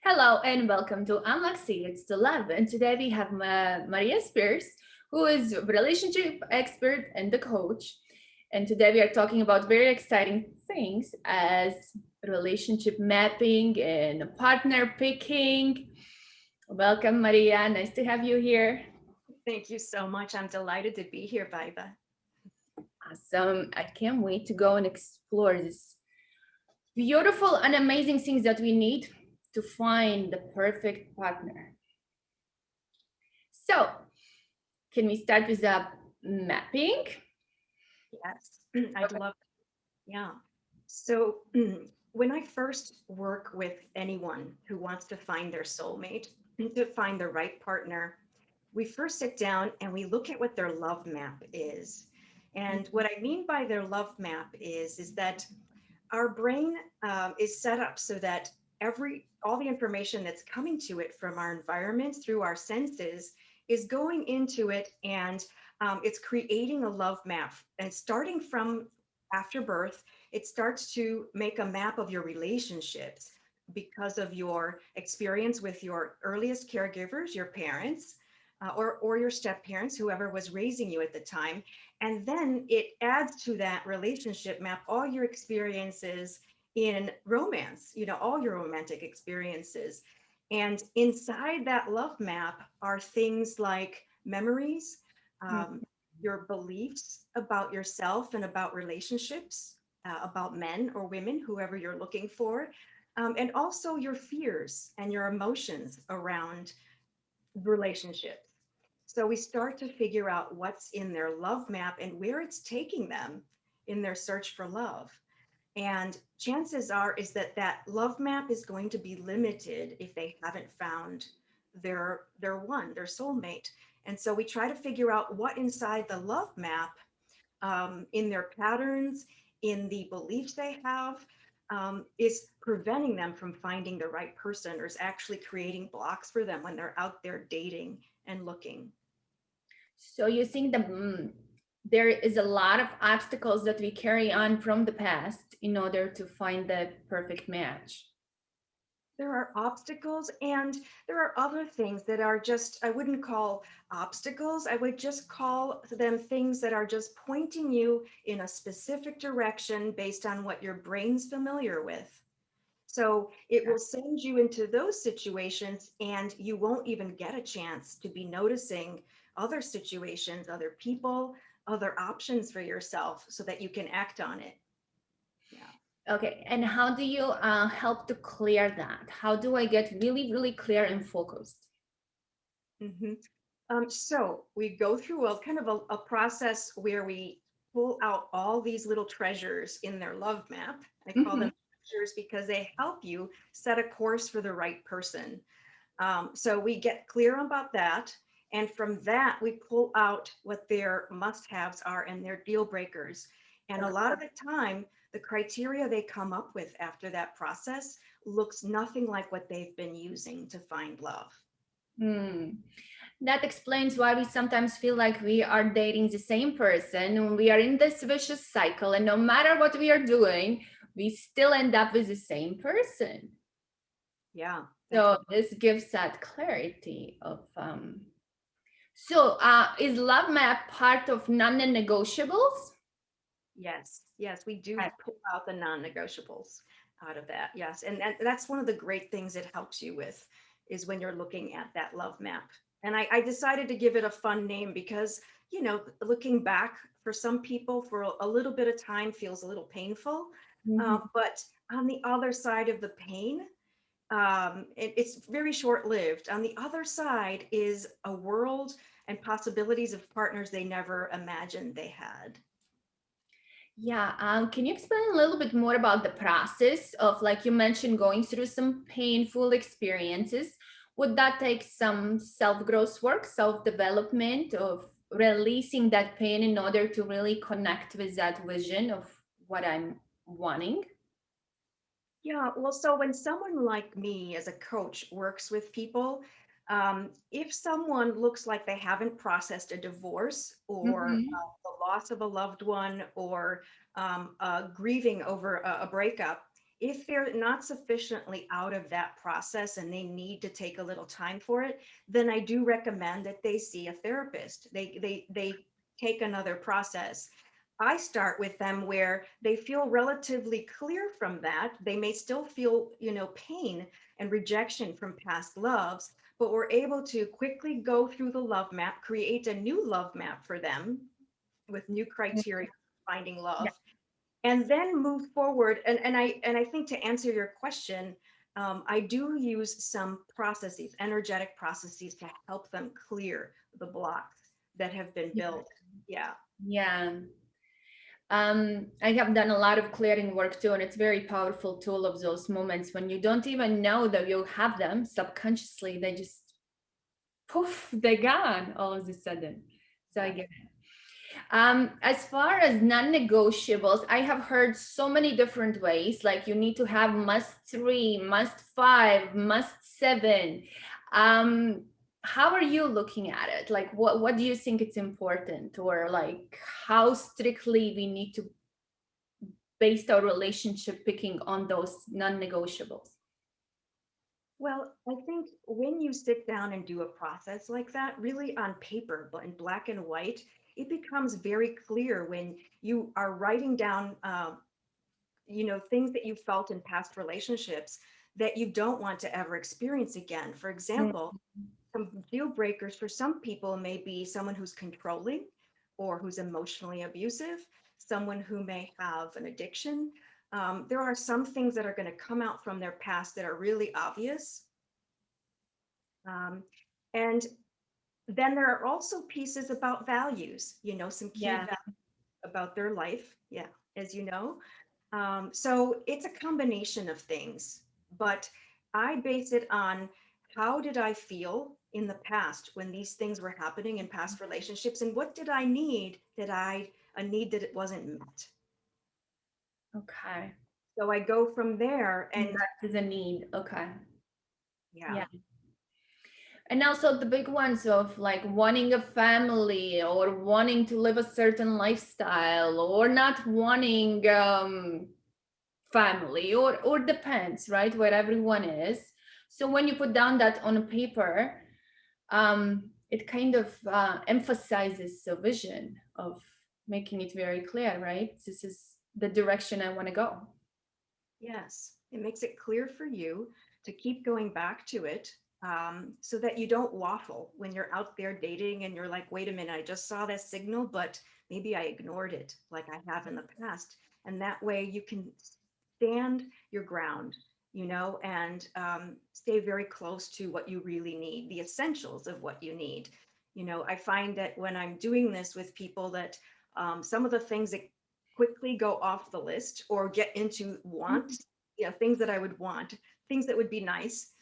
Hello and welcome to Unlock Secrets to Love. And today we have Maria Spears, who is a relationship expert and the coach. And today we are talking about very exciting things as relationship mapping and partner picking. Welcome, Maria. Nice to have you here. Thank you so much. I'm delighted to be here, Baiba. Awesome. I can't wait to go and explore this beautiful and amazing things that we need to find the perfect partner. So, can we start with the mapping? Yes, I'd love. Yeah. So when I first work with anyone who wants to find their soulmate, to find the right partner, we first sit down and we look at what their love map is. And what I mean by their love map is that our brain is set up so that all the information that's coming to it from our environment through our senses is going into it, and it's creating a love map. And starting from after birth, it starts to make a map of your relationships because of your experience with your earliest caregivers, your parents, or your step parents, whoever was raising you at the time. And then it adds to that relationship map all your experiences in romance, all your romantic experiences. And inside that love map are things like memories, um, your beliefs about yourself and about relationships, about men or women, whoever you're looking for, and also your fears and your emotions around relationships. So we start to figure out what's in their love map and where it's taking them in their search for love. And chances are is that that love map is going to be limited if they haven't found their soulmate. And so we try to figure out what inside the love map, in their patterns, in the beliefs they have, is preventing them from finding the right person, or is actually creating blocks for them when they're out there dating and looking. So you think that there is a lot of obstacles that we carry on from the past in order to find the perfect match. There are obstacles, and there are other things that are just, I wouldn't call obstacles. I would just call them things that are just pointing you in a specific direction based on what your brain's familiar with. So it will send you into those situations, and you won't even get a chance to be noticing other situations, other people, other options for yourself so that you can act on it. Yeah. Okay, and how do you help to clear that? How do I get really, really clear and focused? hmm so we go through a kind of a process where we pull out all these little treasures in their love map. I call Mhm. them treasures because they help you set a course for the right person. So we get clear about that. And from that, we pull out what their must haves are and their deal breakers. And a lot of the time, the criteria they come up with after that process looks nothing like what they've been using to find love. Hmm. That explains why we sometimes feel like we are dating the same person when we are in this vicious cycle, and no matter what we are doing, we still end up with the same person. Yeah, that's So what. this gives that clarity of is love map part of non-negotiables? Yes, yes, we do pull out the non-negotiables out of that. Yes, and that's one of the great things it helps you with is when you're looking at that love map. And I decided to give it a fun name because, looking back for some people for a little bit of time feels a little painful. Mhm. But on the other side of the pain, it's very short-lived. On the other side is a world and possibilities of partners they never imagined they had. Yeah, can you explain a little bit more about the process of, like you mentioned, going through some painful experiences? Would that take some self-growth work, self-development of releasing that pain in order to really connect with that vision of what I'm wanting? Yeah, well, so when someone like me as a coach works with people, if someone looks like they haven't processed a divorce or Mm-hmm. the loss of a loved one or grieving over a breakup, If they're not sufficiently out of that process and they need to take a little time for it, then I do recommend that they see a therapist. They take another process. I start with them where they feel relatively clear from that. They may still feel, pain and rejection from past loves, but we're able to quickly go through the love map, create a new love map for them with new criteria for finding Yeah. love, and then move forward. And I think, to answer your question, I do use some processes, energetic processes, to help them clear the blocks that have been built. Yeah. Yeah. I have done a lot of clearing work too, and it's very powerful tool of those moments when you don't even know that you have them subconsciously. They just poof, they're gone all of a sudden. So I Yeah. get it. As far as non-negotiables, I have heard so many different ways. Like you need to have must 3, must 5, must 7. Um, how are you looking at it? Like what do you think it's important, or like how strictly we need to base our relationship picking on those non-negotiables? Well, I think when you sit down and do a process like that, really on paper, but in black and white, it becomes very clear when you are writing down, things that you felt in past relationships that you don't want to ever experience again. For Mm. example, some deal breakers for some people may be someone who's controlling or who's emotionally abusive, someone who may have an addiction. There are some things that are going to come out from their past that are really obvious. Um, and then there are also pieces about values, some key Yeah. values about their life. Yeah, as you know. So it's a combination of things, but I base it on how did I feel in the past when these things were happening in past relationships, and what did I need that a need that it wasn't met. Okay. So I go from there, and That is a need. Okay. yeah. Yeah. And also the big ones of like wanting a family or wanting to live a certain lifestyle or not wanting family or depends, right? Where everyone is. So when you put down that on a paper, it kind of emphasizes the vision of making it very clear, right? This is the direction I want to go. Yes, it makes it clear for you to keep going back to it, so that you don't waffle when you're out there dating and you're like, wait a minute, I just saw that signal, but maybe I ignored it like I have in the past. And that way you can stand your ground, and stay very close to what you really need, the essentials of what you need. I find that when I'm doing this with people that, some of the things that quickly go off the list or get into want, things that I would want, things that would be nice,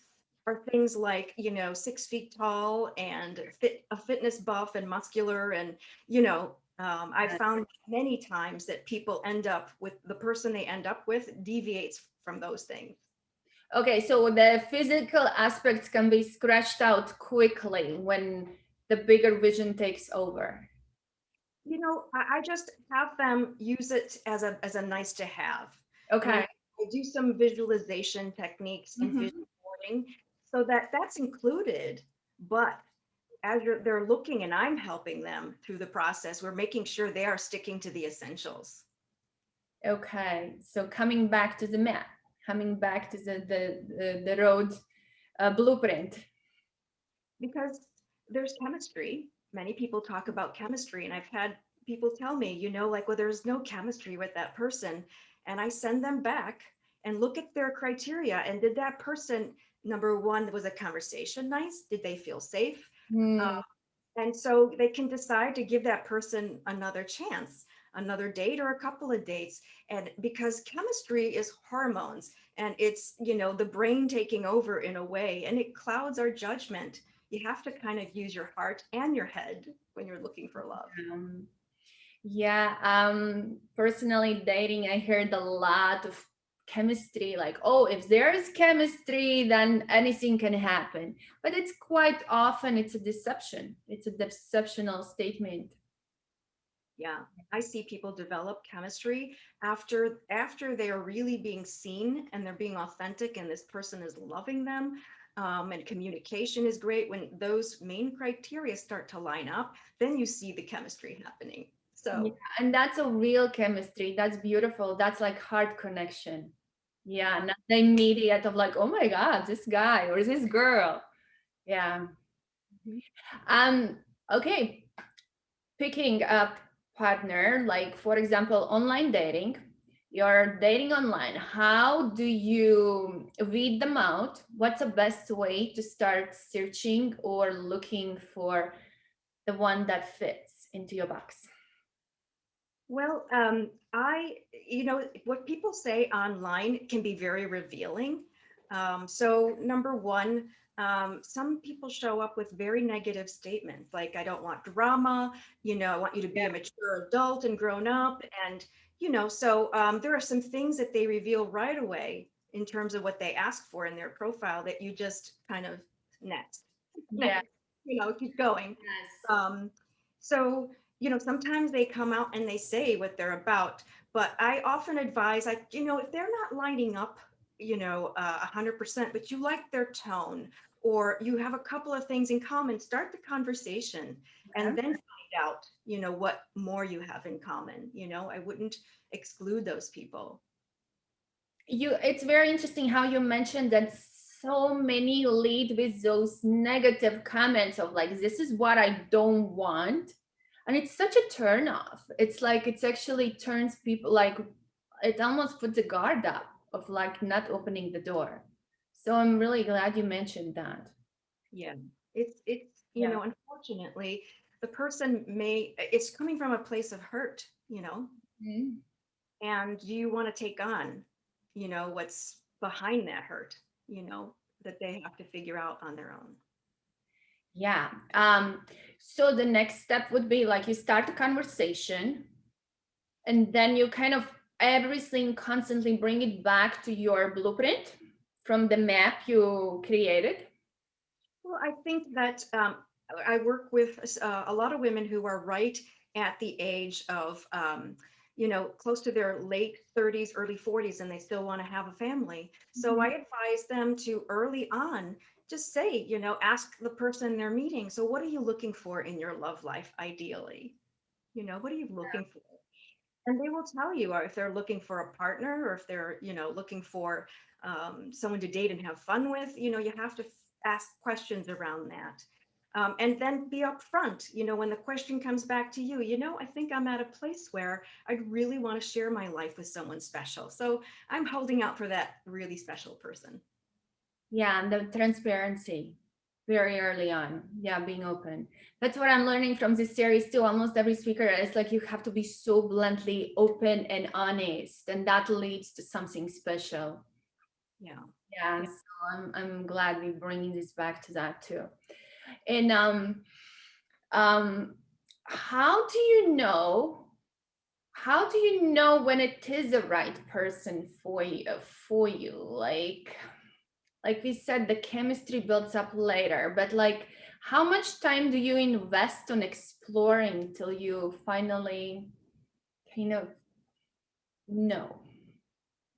are things like, 6 feet tall and a fitness buff and muscular. And, I found many times that people end up with the person they end up with deviates from those things. Okay, so the physical aspects can be scratched out quickly when the bigger vision takes over. I just have them use it as a nice to have. And I Okay. do some visualization techniques and Mhm. vision boarding so that that's included. But as they're looking and I'm helping them through the process, we're making sure they are sticking to the essentials. Okay, so coming back to the map, coming back to the road blueprint. Because there's chemistry. Many people talk about chemistry, and I've had people tell me, like, well, there's no chemistry with that person. And I send them back and look at their criteria. And did that person, number one, was a conversation nice? Did they feel safe? Uh, Hmm. and so they can decide to give that person another chance, another date or a couple of dates. And because chemistry is hormones, and it's, the brain taking over in a way, and it clouds our judgment. You have to kind of use your heart and your head when you're looking for love. Um, yeah, personally dating, I heard a lot of chemistry, like, oh, if there is chemistry, then anything can happen. But it's quite often it's a deception. It's a deceptional statement. Yeah, I see people develop chemistry after they are really being seen and they're being authentic and this person is loving them. And communication is great. When those main criteria start to line up, then you see the chemistry happening. Yeah, So and that's a real chemistry. That's beautiful. That's like heart connection. Yeah, yeah. not the immediate of like, oh my God, this guy or this girl. Yeah. Mhm. Um, okay. Picking a partner, like for example, online dating. You're dating online. How do you weed them out? What's the best way to start searching or looking for the one that fits into your box? Well, what people say online can be very revealing. So, number one, some people show up with very negative statements like, I don't want drama, I want you to be a mature adult and grown up. And, there are some things that they reveal right away in terms of what they ask for in their profile that you just kind of next, Yeah. next, keep going. Yes. Um, so, sometimes they come out and they say what they're about, but I often advise, like, if they're not lining up, 100%, but you like their tone or you have a couple of things in common, start the conversation and Okay. then find out, what more you have in common. I wouldn't exclude those people. It's very interesting how you mentioned that so many lead with those negative comments of like, this is what I don't want. And it's such a turn off. It's like it's actually turns people like it almost puts a guard up of like not opening the door. So I'm really glad you mentioned that. Yeah, it's Yeah. unfortunately, the person it's coming from a place of hurt, Mhm. and do you want to take on, what's behind that hurt, that they have to figure out on their own. Yeah. So the next step would be like you start a conversation and then you kind of everything constantly bring it back to your blueprint from the map you created. Well, I think that I work with a lot of women who are right at the age of, close to their late 30s, early 40s, and they still want to have a family. So I Mhm. advise them to early on just say, ask the person they're meeting. So, what are you looking for in your love life, ideally? What are you looking for? And they will tell you, or if they're looking for a partner or if they're looking for someone to date and have fun with, you have to ask questions around that, and then be upfront, when the question comes back to you, I think I'm at a place where I'd really want to share my life with someone special, so I'm holding out for that really special person. Yeah, and the transparency very early on. Yeah, being open. That's what I'm learning from this series too. Almost every speaker is like you have to be so bluntly open and honest, and that leads to something special. Yeah. Yeah, Yeah. so I'm glad we're bringing this back to that too. And um, how do you know? How do you know when it is the right person for you? For you, like we said, the chemistry builds up later, but like how much time do you invest on exploring till you finally kind of know?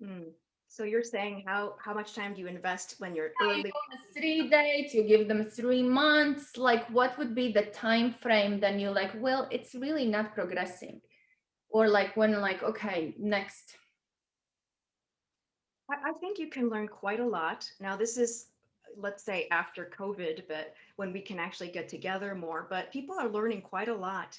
Mm. So you're saying how much time do you invest when you're You early? go on a 3 dates, you give them 3 months, like what would be the time frame? Then you like, well, it's really not progressing. Or like when like, okay, next. I think you can learn quite a lot. Now, this is, let's say, after COVID, but when we can actually get together more. But people are learning quite a lot,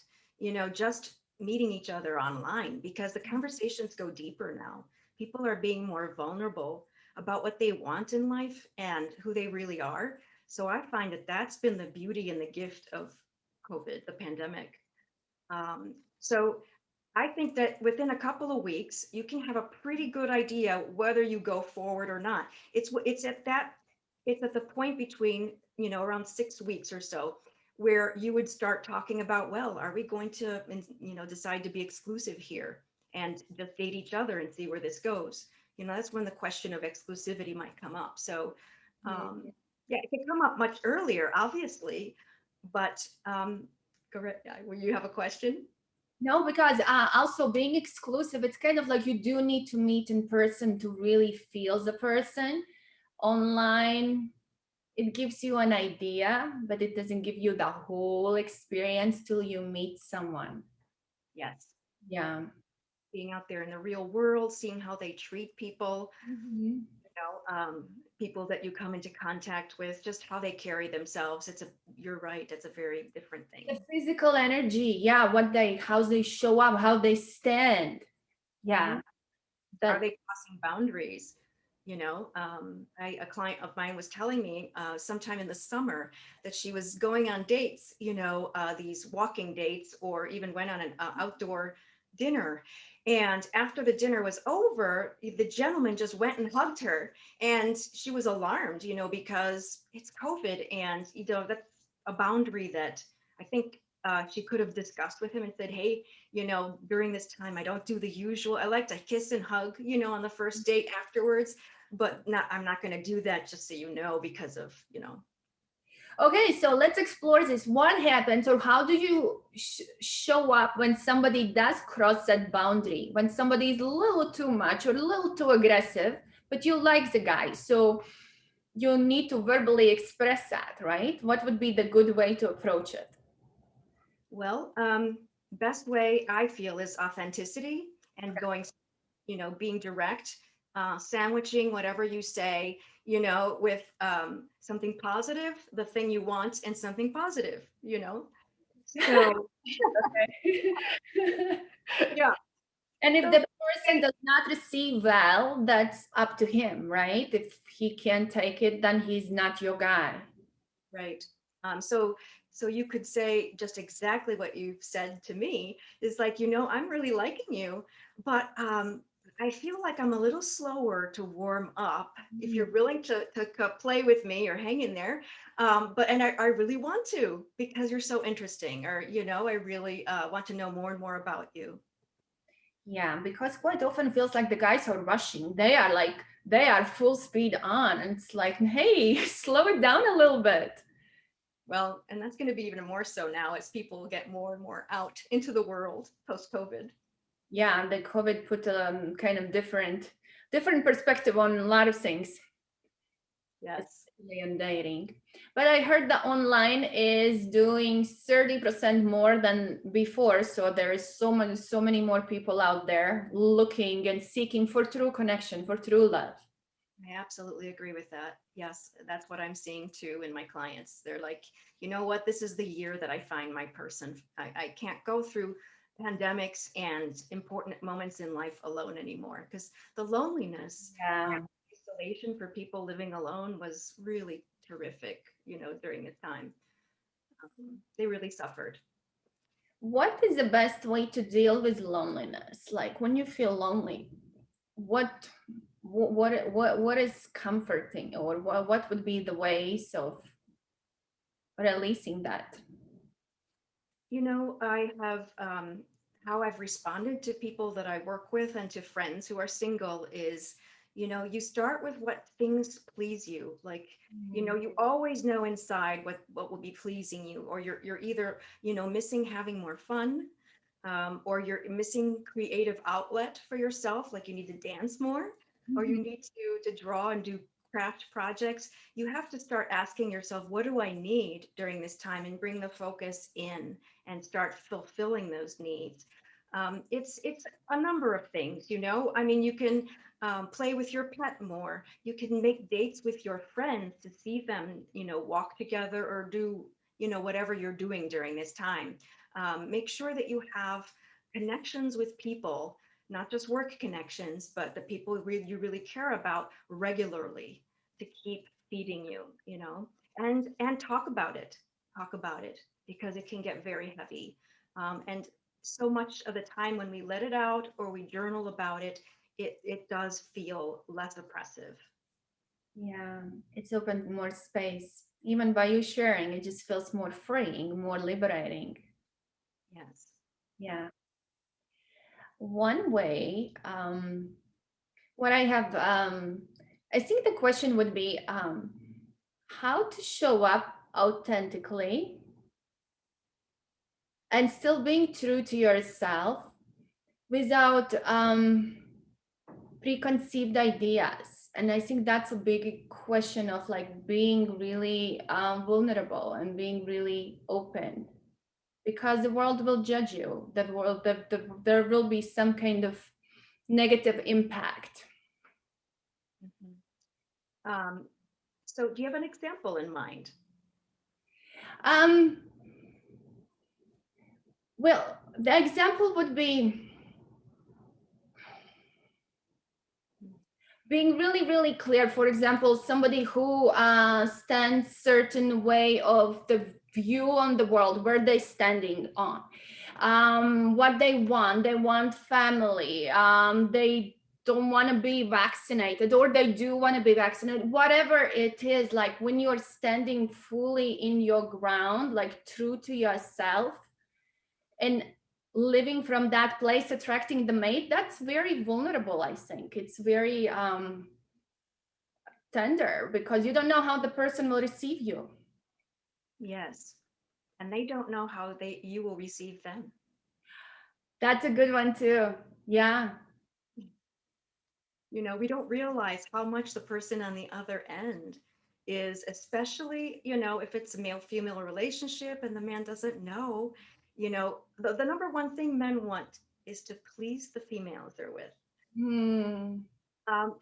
just meeting each other online because the conversations go deeper now. People are being more vulnerable about what they want in life and who they really are. So I find that that's been the beauty and the gift of COVID, the pandemic. So I think that within a couple of weeks, you can have a pretty good idea whether you go forward or not. It's at the point between, around 6 weeks or so, where you would start talking about, well, are we going to, decide to be exclusive here and just date each other and see where this goes? That's when the question of exclusivity might come up. So, um, yeah, it can come up much earlier, obviously, but go ahead. Will you have a question? No, because also being exclusive, it's kind of like you do need to meet in person to really feel the person. Online, it gives you an idea, but it doesn't give you the whole experience till you meet someone. Yes. Yeah. Being out there in the real world, seeing how they treat people, Mhm. people that you come into contact with, just how they carry themselves. You're right, it's a very different The thing. physical energy, yeah, how they show up, how they stand. Mhm. Yeah, Are that. they crossing boundaries? A client of mine was telling me sometime in the summer that she was going on dates, these walking dates, or even went on an outdoor dinner. And after the dinner was over, the gentleman just went and hugged her. And she was alarmed, because it's COVID. And, that's a boundary that I think she could have discussed with him and said, hey, during this time, I don't do the usual. I like to kiss and hug, on the first date afterwards, but I'm not going to do that, just so you know, because of, Okay, so let's explore this. What happens, or how do you show up when somebody does cross that boundary? When somebody is a little too much or a little too aggressive, but you like the guy. So you need to verbally express that, right? What would be the good way to approach it? well, best way I feel is authenticity and going, being direct, sandwiching whatever you say, with something positive, the thing you want, and something positive, So, yeah. And if So the person does not receive well, that's up to him, right? If he can't take it, then he's not your guy. Right. So you could say just exactly what you've said to me is like, I'm really liking you, but I feel like I'm a little slower to warm up. If Mhm. you're willing to play with me or hang in there, and I really want to because you're so interesting, or I really want to know more and more about you. Yeah, because quite often feels like the guys are rushing. They are full speed on, and it's like, hey, slow it down a little bit. Well, and that's going to be even more so now as people get more and more out into the world post COVID. Yeah, the COVID put kind of different perspective on a lot of things, Yes. especially on dating. But I heard that online is doing 30% more than before. So there is so many more people out there looking and seeking for true connection, for true love. I absolutely agree with that. Yes, that's what I'm seeing too in my clients. They're like, you know what? This is the year that I find my person. I can't go through pandemics and important moments in life alone anymore because the loneliness and Yeah. isolation for people living alone was really terrific, during the time. They really suffered. What is the best way to deal with loneliness? Like when you feel lonely, what what is comforting, or what would be the ways of releasing that? I have how I've responded to people that I work with and to friends who are single is, you start with what things please you. Like, you always know inside what will be pleasing you, or you're either, missing having more fun, or you're missing creative outlet for yourself, like you need to dance more, or you Mhm. need to draw and do craft projects. You have to start asking yourself, what do I need during this time, and bring the focus in and start fulfilling those needs. It's a number of things, I mean, you can play with your pet more. You can make dates with your friends to see them, walk together or do, whatever you're doing during this time. Make sure that you have connections with people, not just work connections, but the people you really care about regularly to keep feeding you, and talk about it because it can get very heavy. And so much of the time when we let it out or we journal about it, it does feel less oppressive. Yeah, it's opened more space. Even by you sharing, it just feels more freeing, more liberating. Yes. Yeah. One way, what I have, I think the question would be how to show up authentically and still being true to yourself without preconceived ideas. And I think that's a big question of like being really vulnerable and being really open, because the world will judge you. The world, there will be some kind of negative impact. Mhm. So do you have an example in mind? Um, well, the example would be being really, really clear. For example, somebody who stands certain way of the view on the world, where they standing on, what they want family, they don't want to be vaccinated, or they do want to be vaccinated, whatever it is. Like when you're standing fully in your ground, like true to yourself, and living from that place, attracting the mate, that's very vulnerable. I think it's very tender, because you don't know how the person will receive you. Yes. And they don't know how you will receive them. That's a good one too. Yeah. You know, we don't realize how much the person on the other end is, especially, you know, if it's a male female relationship and the man doesn't know, you know, the number one thing men want is to please the females they're with. Hmm.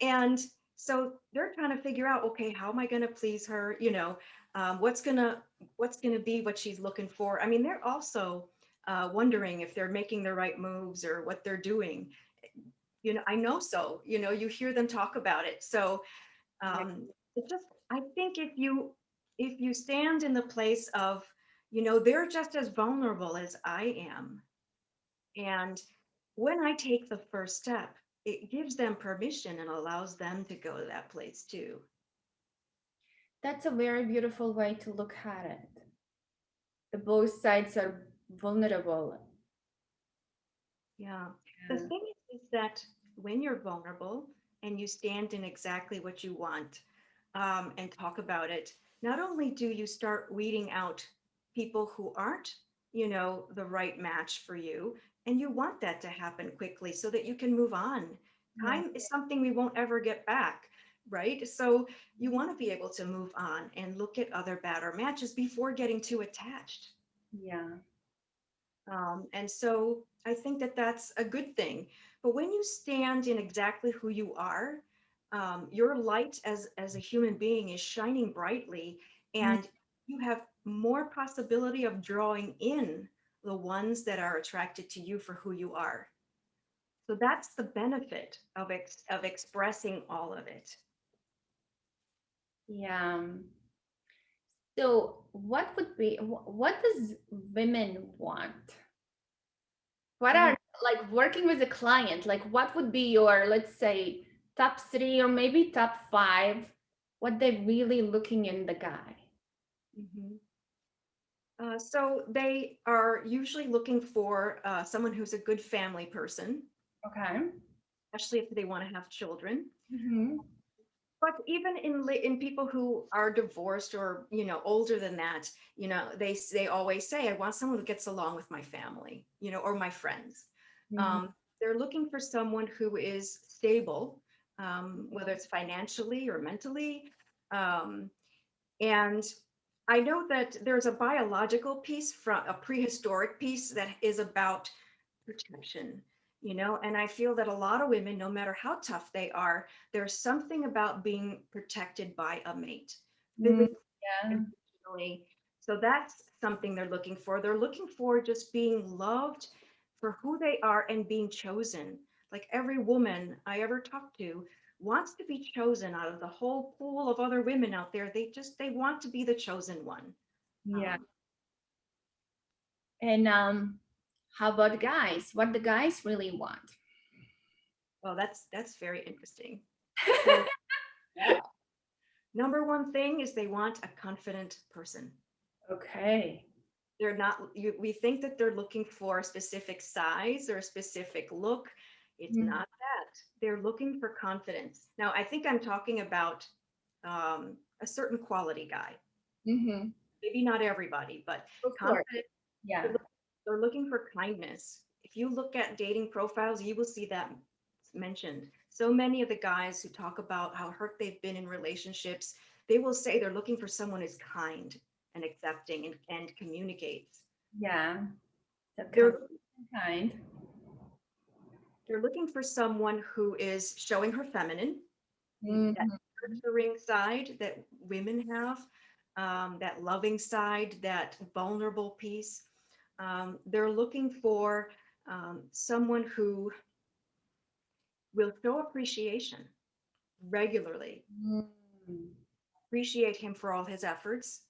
And so they're trying to figure out, okay, how am I going to please her? You know, what's gonna be what she's looking for. I mean, they're also wondering if they're making the right moves or what they're doing. You know, I know so. You know, you hear them talk about it. So Yeah. it just, I think if you stand in the place of, you know, they're just as vulnerable as I am, and when I take the first step, it gives them permission and allows them to go to that place too. That's a very beautiful way to look at it. The both sides are vulnerable. Yeah. The thing is that when you're vulnerable and you stand in exactly what you want, and talk about it, not only do you start weeding out people who aren't, you know, the right match for you, and you want that to happen quickly so that you can move on. Yeah. Time is something we won't ever get back, right? So you want to be able to move on and look at other better matches before getting too attached. Yeah. And so I think that that's a good thing. But when you stand in exactly who you are, your light as a human being is shining brightly, Mm. and you have more possibility of drawing in the ones that are attracted to you for who you are. So that's the benefit of of expressing all of it. Yeah. So what would be, what does women want? What Mm, are, like working with a client, like what would be your, let's say, top three or maybe top five, what they're really looking in the guy? mhm. So they are usually looking for someone who's a good family person, Okay. especially if they want to have children. Mm-hmm. But even in people who are divorced or, you know, older than that, you know, they always say, I want someone who gets along with my family, you know, or my friends. Mm-hmm. Um, they're looking for someone who is stable, whether it's financially or mentally. Um, and I know that there's a biological piece from a prehistoric piece that is about protection, you know, and I feel that a lot of women, no matter how tough they are, there's something about being protected by a mate, Mm, physically, yeah. emotionally. So that's something they're looking for. They're looking for just being loved for who they are and being chosen. Like every woman I ever talked to wants to be chosen out of the whole pool of other women out there. They want to be the chosen one. Yeah. Um, And how about guys? What the guys really want? well, that's very interesting. So yeah. Number one thing is they want a confident person. Okay. They're not, we think that they're looking for a specific size or a specific look. It's Mm-hmm. not that. They're looking for confidence. Now, I think I'm talking about a certain quality guy. Mm-hmm. Maybe not everybody, but Of course. confident, Yeah. They're looking for kindness. If you look at dating profiles, you will see that mentioned. So many of the guys who talk about how hurt they've been in relationships, they will say they're looking for someone who's kind and accepting and communicates. Yeah, the They're kind. they're looking for someone who is showing her feminine, that Mhm. nurturing side that women have, that loving side, that vulnerable piece. They're looking for someone who will show appreciation regularly, Mm. appreciate him for all his efforts.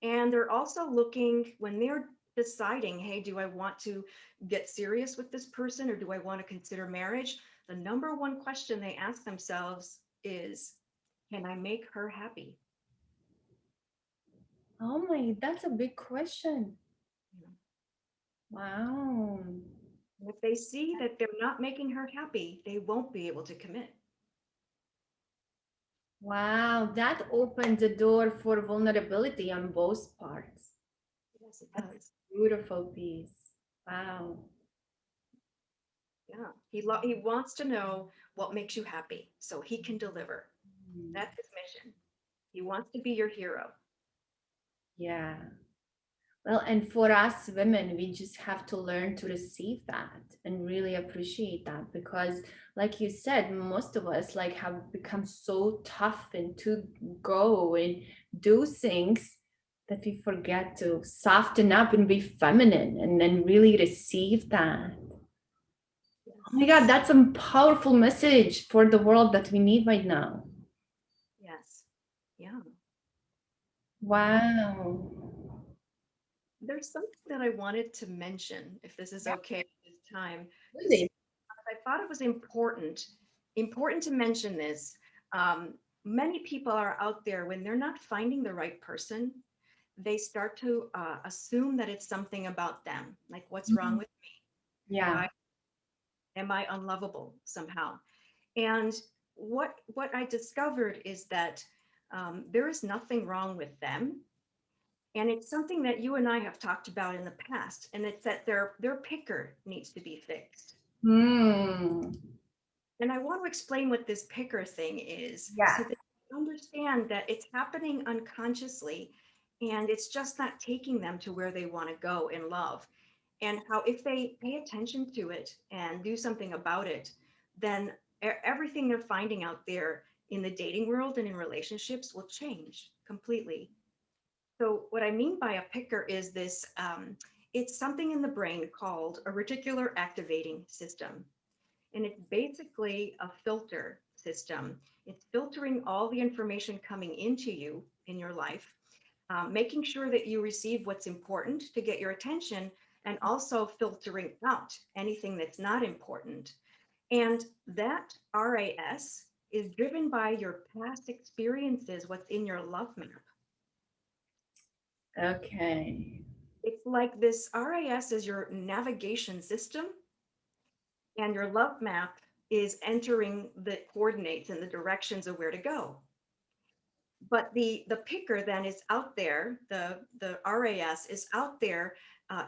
And they're also looking when they're deciding, hey, do I want to get serious with this person or do I want to consider marriage? The number one question they ask themselves is, can I make her happy? Oh my, that's a big question. You know, Wow. and if they see that they're not making her happy, they won't be able to commit. Wow, that opened the door for vulnerability on both parts. Yes, it That's does. a beautiful piece. Wow. Yeah. He wants to know what makes you happy so he can deliver. Mm. That's his mission. He wants to be your hero. Yeah. Well, and for us women, we just have to learn to receive that and really appreciate that because, like you said, most of us like have become so tough and to go and do things that we forget to soften up and be feminine and then really receive that. Oh my God, Yes. that's a powerful message for the world that we need right now. Yes. Yeah. Yeah. Wow. There's something that I wanted to mention, if this is Yeah, okay at this time, because really. I thought it was important to mention this. Many people are out there when they're not finding the right person, they start to assume that it's something about them, like what's wrong Mhm. with me? Yeah. Why am I unlovable somehow? And what I discovered is that there is nothing wrong with them. And it's something that you and I have talked about in the past, and it's that their picker needs to be fixed. Hmm. And I want to explain what this picker thing is so Yeah. that you understand that it's happening unconsciously and it's just not taking them to where they want to go in love. And how, if they pay attention to it and do something about it, then everything they're finding out there in the dating world and in relationships will change completely. So, what I mean by a picker is this it's something in the brain called a reticular activating system. And it's basically a filter system. It's filtering all the information coming into you in your life, making sure that you receive what's important to get your attention, and also filtering out anything that's not important. And that RAS is driven by your past experiences, what's in your love map. Okay. It's like this RAS is your navigation system, and your love map is entering the coordinates and the directions of where to go. But the picker then is out there, the RAS is out there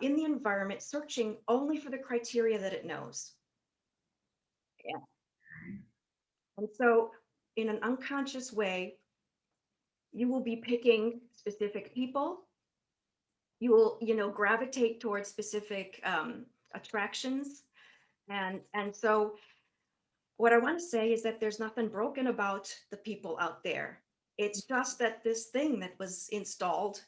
in the environment searching only for the criteria that it knows. Yeah. And so in an unconscious way, you will be picking specific people. You will, gravitate towards specific attractions. And so what I want to say is that there's nothing broken about the people out there. It's just that this thing that was installed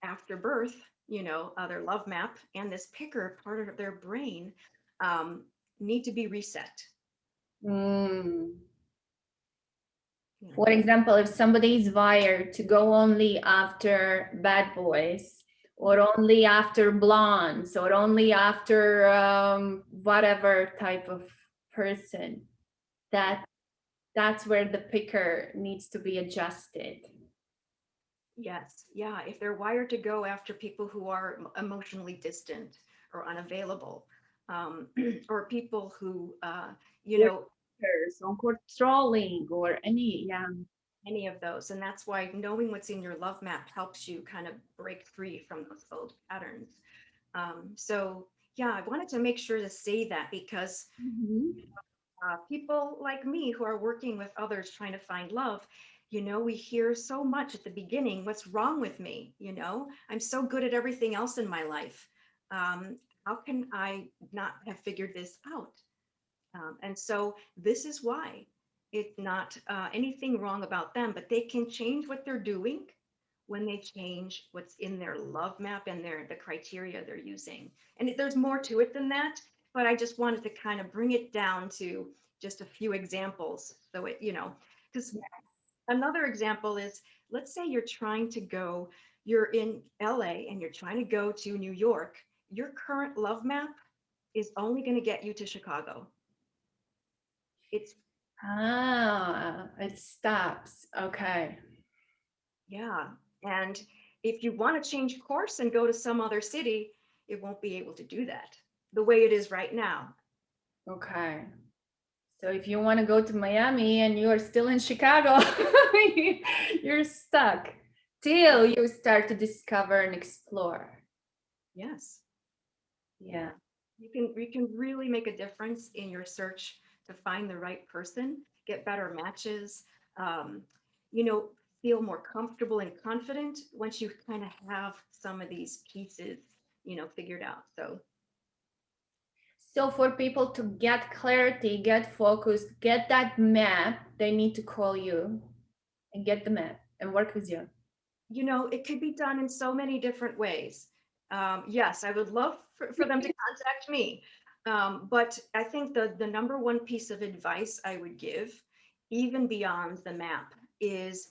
after birth, their love map and this picker part of their brain um, need to be reset. Mm. You know, For example, if somebody is wired to go only after bad boys, or only after blondes, or only after whatever type of person, that that's where the picker needs to be adjusted. yes, yeah. If they're wired to go after people who are emotionally distant or unavailable, or people who, you Or know, on controlling or any, yeah. any of those. And that's why knowing what's in your love map helps you kind of break free from those old patterns. So yeah, I wanted to make sure to say that because Mhm. people like me who are working with others trying to find love, we hear so much at the beginning, what's wrong with me? I'm so good at everything else in my life. Um, how can I not have figured this out? And so this is why it's not anything wrong about them, but they can change what they're doing when they change what's in their love map and the criteria they're using. And there's more to it than that, but I just wanted to kind of bring it down to just a few examples. So because another example is, let's say you're in LA and you're trying to go to New York. Your current love map is only going to get you to Chicago. It's Ah, it stops. Okay. Yeah. And if you want to change course and go to some other city, it won't be able to do that the way it is right now. Okay. So if you want to go to Miami and you are still in Chicago, you're stuck till you start to discover and explore. Yes. Yeah. Yeah. You can really make a difference in your search to find the right person, get better matches, um, you know, feel more comfortable and confident once you kind of have some of these pieces, figured out. So So for people to get clarity, get focused, get that map, they need to call you and get the map and work with you. it could be done in so many different ways. Yes, I would love for them to contact me. But I think the number one piece of advice I would give, even beyond the map, is,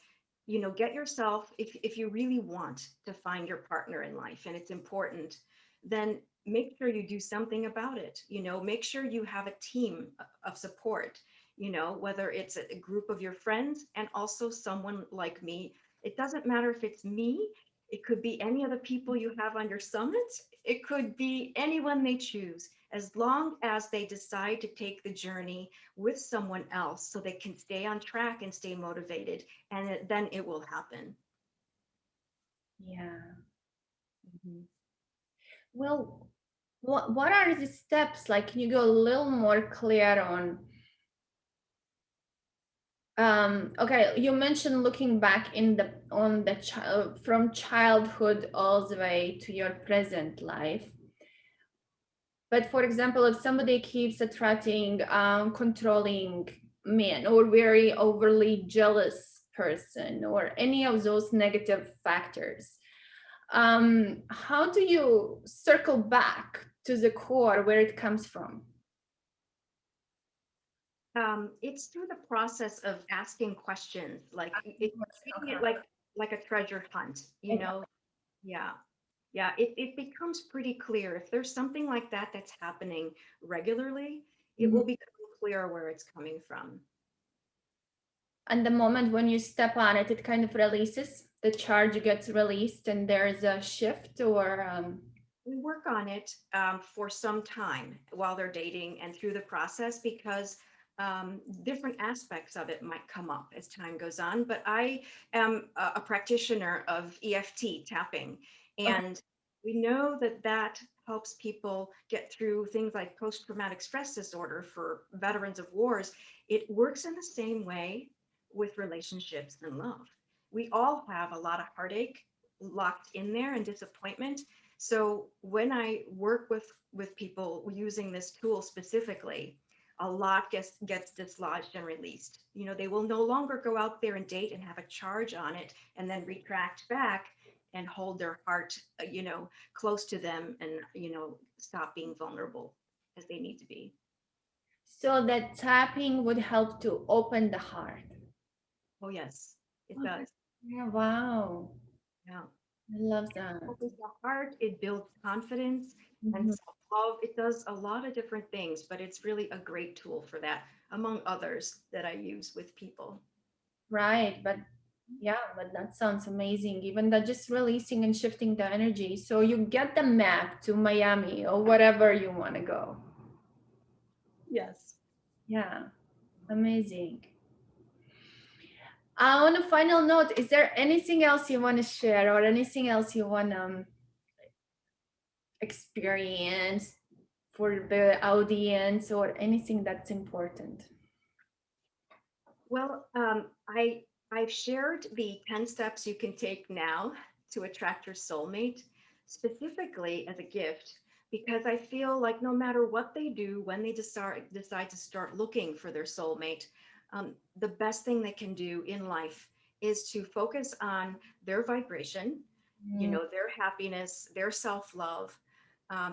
get yourself, if you really want to find your partner in life and it's important, then make sure you do something about it. Make sure you have a team of support, whether it's a group of your friends and also someone like me. It doesn't matter if it's me, it could be any of the people you have on your summit, it could be anyone they choose, as long as they decide to take the journey with someone else so they can stay on track and stay motivated, and then it will happen. Yeah. Mhm. Well, what are the steps? Like, can you go a little more clear on okay, you mentioned looking back in the on the child from childhood all the way to your present life. But for example, if somebody keeps attracting controlling men or very overly jealous person or any of those negative factors, how do you circle back to the core where it comes from? It's through the process of asking questions, like treating it Okay. like a treasure hunt, Yeah. Yeah, it becomes pretty clear. If there's something like that that's happening regularly, it Mhm. will become clear where it's coming from. And the moment when you step on it, it kind of releases, the charge gets released and there's a shift or We work on it for some time while they're dating and through the process, because different aspects of it might come up as time goes on. But I am a practitioner of EFT tapping, okay. and we know that that helps people get through things like post-traumatic stress disorder for veterans of wars. It works in the same way with relationships and love. We all have a lot of heartache locked in there and disappointment. So when I work with people using this tool specifically, a lot gets dislodged and released. They will no longer go out there and date and have a charge on it and then retract back and hold their heart, close to them, and stop being vulnerable as they need to be. So that tapping would help to open the heart. Oh yes, it Okay. does. Yeah, wow. Yeah. I love that. Opens the heart, it builds confidence and Mhm. self-love. It does a lot of different things, but it's really a great tool for that, among others that I use with people. Right, but yeah, but that sounds amazing. Even that just releasing and shifting the energy. So you get the map to Miami or wherever you want to go. Yes. Yeah, amazing. On a final note, is there anything else you want to share or anything else you want experience for the audience or anything that's important? Well, I've shared the 10 steps you can take now to attract your soulmate, specifically as a gift, because I feel like no matter what they do, when they decide to start looking for their soulmate, the best thing they can do in life is to focus on their vibration, Mm, their happiness, their self-love,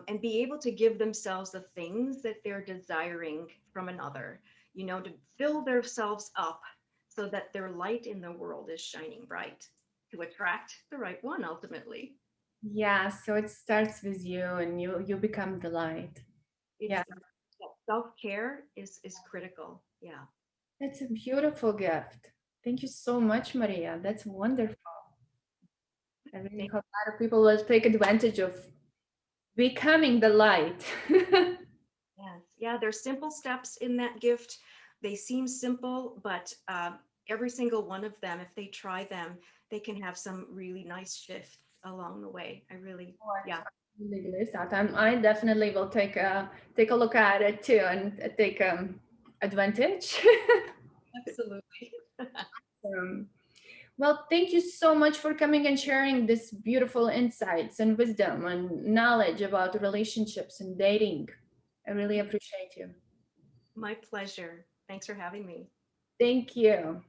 and be able to give themselves the things that they're desiring from another, to fill themselves up so that their light in the world is shining bright to attract the right one ultimately. yeah, so it starts with you and you become the light. Yeah, It's self-care is critical. Yeah. that's a beautiful gift. Thank you so much, Maria. That's wonderful. I really Thank- hope a lot of people will take advantage of becoming the light. Yes. Yeah, there's simple steps in that gift. They seem simple, but every single one of them, if they try them, they can have some really nice shifts along the way. I really, yeah. Really list that. I definitely will take a look at it too and take advantage. Absolutely. um, well, thank you so much for coming and sharing this beautiful insights and wisdom and knowledge about relationships and dating. I really appreciate you. My pleasure. Thanks for having me. Thank you.